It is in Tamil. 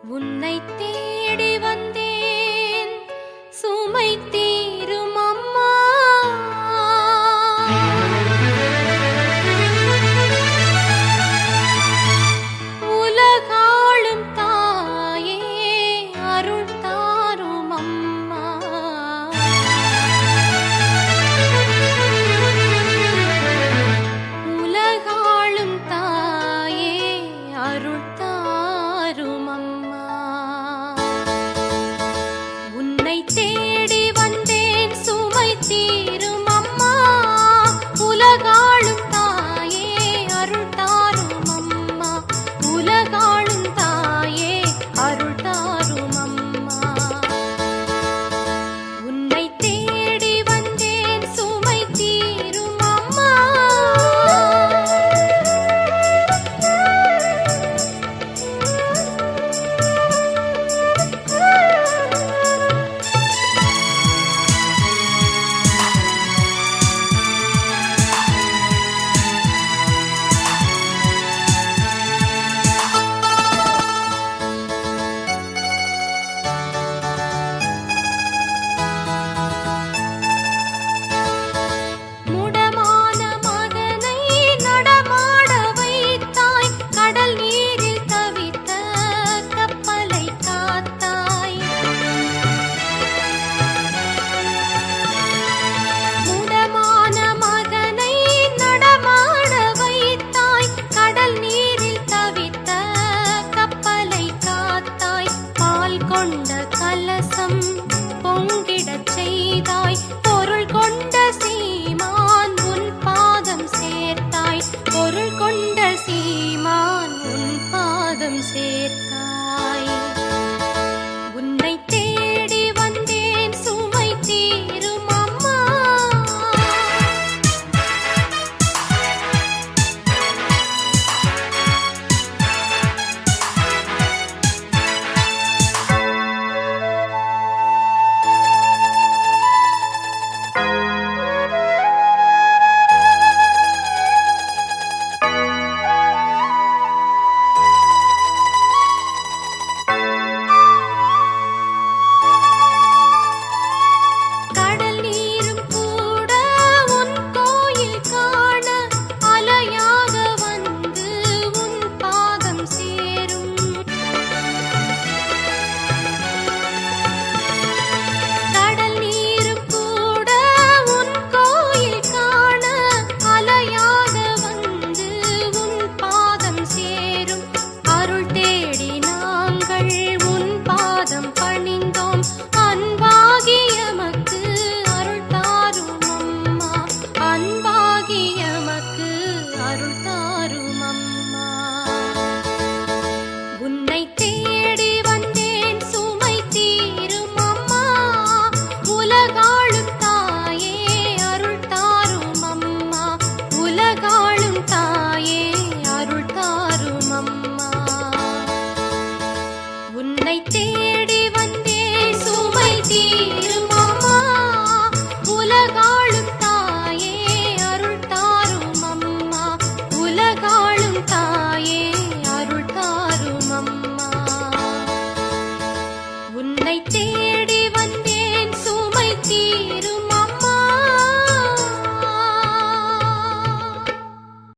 உன்னை தேடி வந்தேன் சுமை தீரும் அம்மா. உலகாளும் தாயே அருள் தாரும் அம்மா. உலகாளும் தாயே அருள் தாரும் அம்மா. உன்னை தேடி வந்தேன் சுமை தீரும் அம்மா. உலகாளும் தாயே அருள் தாரும் அம்மா. உலகாளும் தாயே அருள் தாரும் அம்மா. உன்னை தேடி வந்தேன் சுமை தீரும் அம்மா. முடமான மகனை நடமாட வைத்தாய். கடல் நீரில் தவித்த கப்பலை காத்தாய். முடமான மகனை நடமாட வைத்தாய். கடல் நீரில் தவித்த கப்பலை காத்தாய். பால் கொண்ட கலசம் பொங்கிடச் செய்தாய். பொருள் கொண்ட சீமான் உன் பாதம் சேர்த்தாய். பொருள் கொண்ட சீமான் உன் பாதம் சேர்த்தாய்.